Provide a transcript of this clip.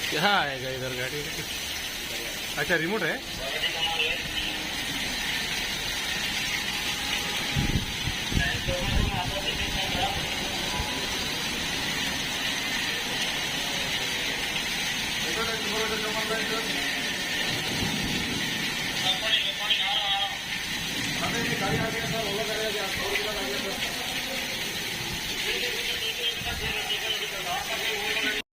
क्या आएगा इधर गाड़ी? अच्छा रिमोट है। गाड़ी आ गया सर, ओला गाड़ी आ गया, 100 रुपये आ गया सर।